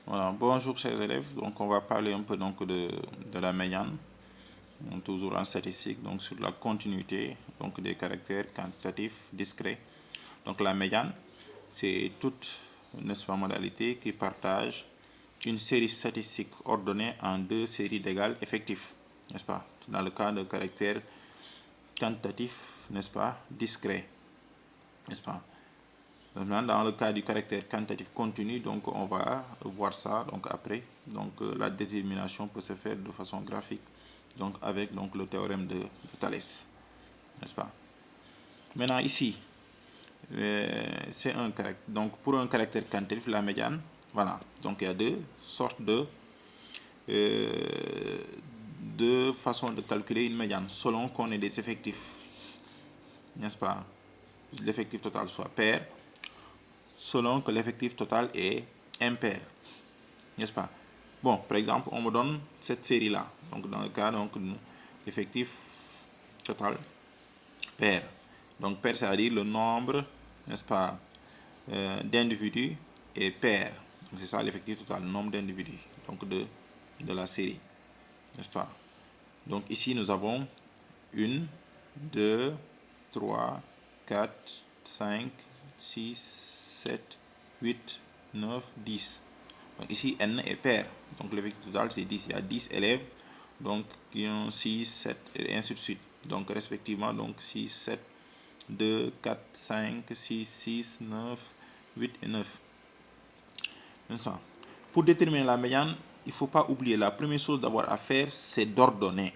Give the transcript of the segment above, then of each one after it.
Voilà, bonjour chers élèves, donc on va parler un peu donc de la médiane, donc toujours en statistique, donc sur la continuité donc des caractères quantitatifs discrets. Donc la médiane, c'est toute, n'est-ce pas, modalité qui partage une série statistique ordonnée en deux séries d'égales effectifs, n'est-ce pas, dans le cas de caractères quantitatifs, n'est-ce pas, discrets, n'est-ce pas. Dans le cas du caractère quantitatif continu, donc on va voir ça donc après. Donc la détermination peut se faire de façon graphique, donc avec donc le théorème de Thalès, n'est-ce pas. Maintenant ici, c'est un caractère. Donc pour un caractère quantitatif, la médiane, voilà. Donc il y a deux façons de calculer une médiane selon qu'on ait des effectifs, n'est-ce pas. L'effectif total soit pair, selon que l'effectif total est impair, n'est-ce pas. Bon, par exemple, on me donne cette série-là. Donc, dans le cas, donc, effectif total pair. Donc, pair, c'est-à-dire le nombre, n'est-ce pas, d'individus est pair. Donc, c'est ça l'effectif total, le nombre d'individus, donc de la série, n'est-ce pas. Donc, ici, nous avons 1, 2, 3, 4, 5, 6, 7, 8, 9, 10. Donc ici, n est pair. Donc l'effectif total, c'est 10. Il y a 10 élèves donc, qui ont 6, 7, et ainsi de suite. Donc respectivement, donc 6, 7, 2, 4, 5, 6, 6, 9, 8 et 9. Pour déterminer la médiane, il ne faut pas oublier, la première chose d'avoir à faire, c'est d'ordonner.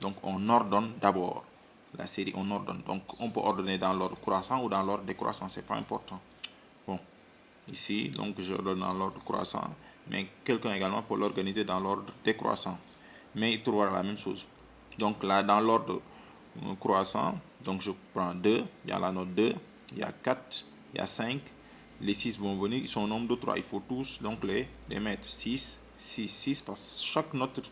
Donc on ordonne d'abord la série, on ordonne. Donc on peut ordonner dans l'ordre croissant ou dans l'ordre décroissant, c'est pas important. Bon, ici, donc j'ordonne dans l'ordre croissant, mais quelqu'un également peut l'organiser dans l'ordre décroissant. Mais il trouvera la même chose. Donc là, dans l'ordre croissant, donc je prends 2, il y a la note 2, il y a 4, il y a 5, les 6 vont venir, ils sont au nombre de 3, il faut tous donc les mettre. 6, 6, 6, parce que chaque note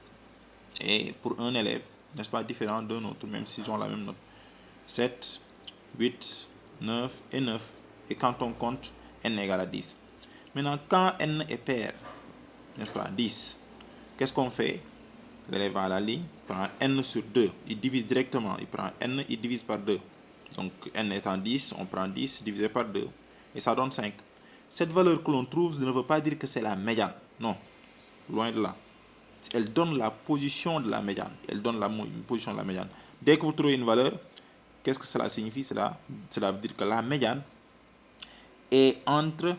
est pour un élève, n'est-ce pas, différent d'un autre, même s'ils ont la même note. 7, 8, 9 et 9. Et quand on compte, n égale à 10. Maintenant, quand n est pair, n'est-ce pas, 10, qu'est-ce qu'on fait? L'élève à la ligne prend n sur 2. Il divise directement. Il prend n, il divise par 2. Donc, n étant 10, on prend 10 divisé par 2. Et ça donne 5. Cette valeur que l'on trouve ne veut pas dire que c'est la médiane. Non, loin de là. Elle donne la position de la médiane. Elle donne la position de la médiane. Dès que vous trouvez une valeur, qu'est-ce que cela signifie? Cela veut dire que la médiane est entre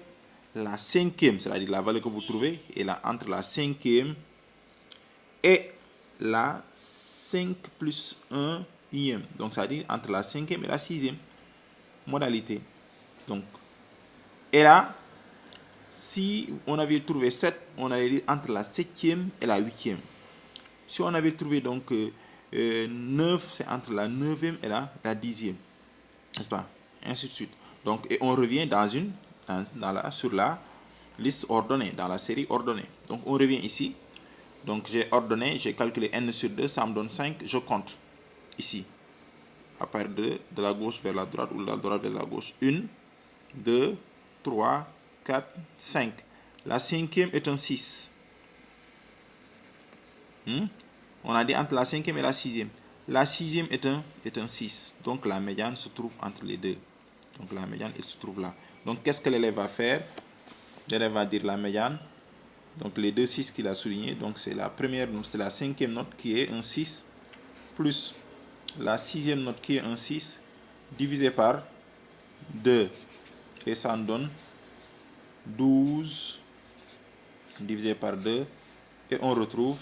la cinquième, c'est-à-dire la valeur que vous trouvez, et entre la cinquième et la 5 plus 1 ième. Donc, c'est-à-dire entre la cinquième et la sixième modalité. Donc, et là, si on avait trouvé 7, on allait dire entre la septième et la huitième. Si on avait trouvé donc 9, c'est entre la neuvième et la dixième. N'est-ce pas? Ainsi de suite. Donc, et on revient sur la liste ordonnée, dans la série ordonnée. Donc, on revient ici. Donc, j'ai ordonné, j'ai calculé n sur 2, ça me donne 5, je compte ici. À partir de la gauche vers la droite ou de la droite vers la gauche. 1, 2, 3, 4, 5. La cinquième est un 6. On a dit entre la cinquième et la sixième. La sixième est un 6. Donc la médiane se trouve entre les deux. Donc la médiane, elle se trouve là. Donc qu'est-ce que l'élève va faire? L'élève va dire la médiane. Donc les deux 6 qu'il a souligné. Donc c'est la première note, c'est la cinquième note qui est un 6 plus la sixième note qui est un 6 divisé par 2. Et ça nous donne 12 divisé par 2. Et on retrouve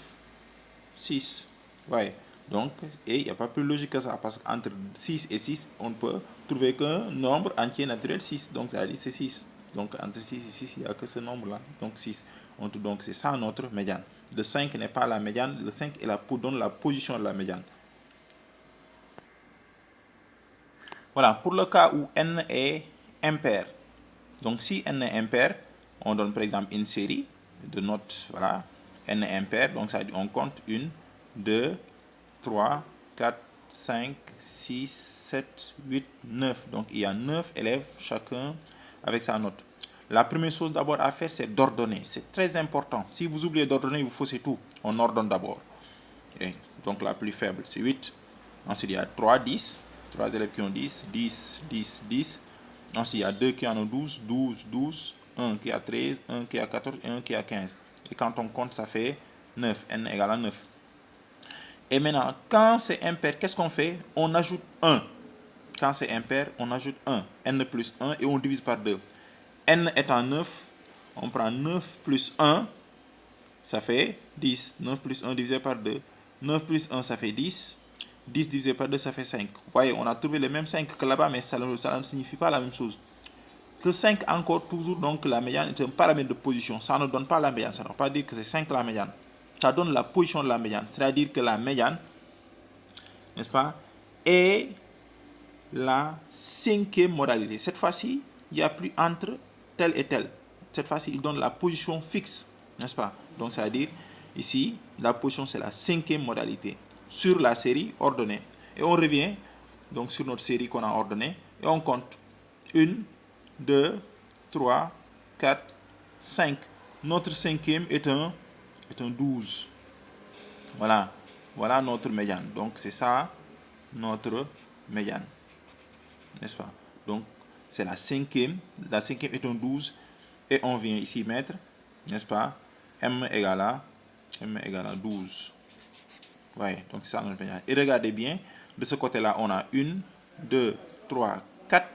6. Ouais. Donc, et il n'y a pas plus logique que ça, parce qu'entre 6 et 6, on ne peut trouver qu'un nombre entier naturel 6. Donc, ça dit c'est 6. Donc, entre 6 et 6, il n'y a que ce nombre-là. Donc, 6. Donc, c'est ça notre médiane. Le 5 n'est pas la médiane. Le 5 donne la position de la médiane. Voilà. Pour le cas où n est impair. Donc, si n est impair, on donne par exemple une série de notes. Voilà. N est impair. Donc, ça dit on compte 1, 2, 3, 4, 5, 6, 7, 8, 9. Donc il y a 9 élèves, chacun avec sa note. La première chose d'abord à faire, c'est d'ordonner. C'est très important. Si vous oubliez d'ordonner, il vous faut c'est tout. On ordonne d'abord. Donc la plus faible, c'est 8. Ensuite, il y a 3, 10. 3 élèves qui ont 10. 10, 10, 10. Ensuite, il y a 2 qui en ont 12. 12, 12. 1 qui a 13. 1 qui a 14. Et 1 qui a 15. Et quand on compte, ça fait 9. N égale à 9. Et maintenant, quand c'est impair, qu'est-ce qu'on fait? On ajoute 1. Quand c'est impair, on ajoute 1. N plus 1 et on divise par 2. N étant 9, on prend 9 plus 1, ça fait 10. 9 plus 1 divisé par 2. 9 plus 1, ça fait 10. 10 divisé par 2, ça fait 5. Vous voyez, on a trouvé le même 5 que là-bas, mais ça ne signifie pas la même chose. Que 5 encore, toujours, donc la médiane est un paramètre de position. Ça ne donne pas la médiane. Ça ne veut pas dire que c'est 5 la médiane. Ça donne la position de la médiane. C'est-à-dire que la médiane, n'est-ce pas, est la 5e modalité. Cette fois-ci, il n'y a plus entre tel et tel. Cette fois-ci, il donne la position fixe, n'est-ce pas? Donc, c'est-à-dire, ici, la position, c'est la 5e modalité sur la série ordonnée. Et on revient, donc, sur notre série qu'on a ordonnée, et on compte 1, 2, 3, 4, 5. Notre 5e est un 12. Voilà. Voilà notre médiane. Donc, c'est ça, notre médiane. N'est-ce pas? Donc, c'est la 5e. La 5e est un 12. Et on vient ici mettre, n'est-ce pas? M égale à 12. Ouais, donc c'est ça notre médiane. Et regardez bien, de ce côté-là, on a 1, 2, 3, 4.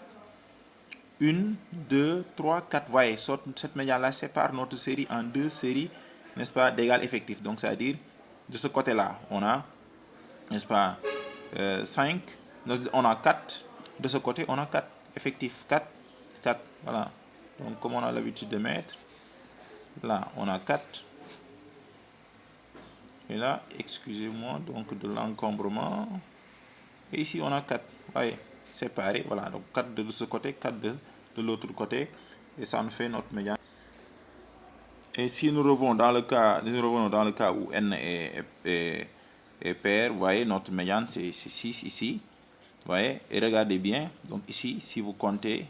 1, 2, 3, 4. Voyez, cette médiane-là sépare notre série en 2 séries, n'est-ce pas, d'égales effectifs. Donc, c'est-à-dire, de ce côté-là, on a, n'est-ce pas, 5. On a 4. De ce côté, on a 4 effectifs. 4, 4. Voilà. Donc, comme on a l'habitude de mettre, là, on a 4. Et là, excusez-moi, donc de l'encombrement. Et ici, on a 4. Voyez, séparés. Voilà. Donc, 4 de ce côté, 4 de l'autre côté. Et ça nous fait notre médiane. Et si nous revenons dans le cas où n est pair, vous voyez, notre médiane, c'est 6 ici. Vous voyez, et regardez bien. Donc, ici, si vous comptez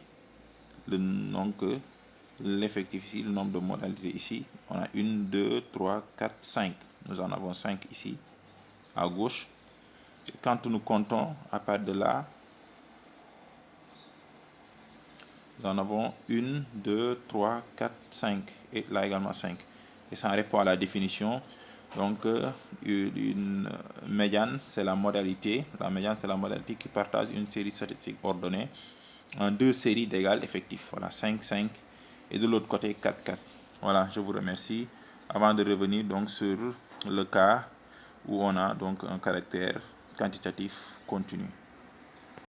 l'effectif ici, le nombre de modalités ici, on a 1, 2, 3, 4, 5. Nous en avons 5 ici, à gauche. Et quand nous comptons, à partir de là, nous en avons 1, 2, 3, 4, 5. Et là également 5. Et ça répond à la définition. Donc, une médiane, c'est la modalité. La médiane, c'est la modalité qui partage une série statistique ordonnée en 2 séries d'égales effectifs. Voilà, 5, 5. Et de l'autre côté, 4, 4. Voilà, je vous remercie. Avant de revenir donc sur le cas où on a donc un caractère quantitatif continu.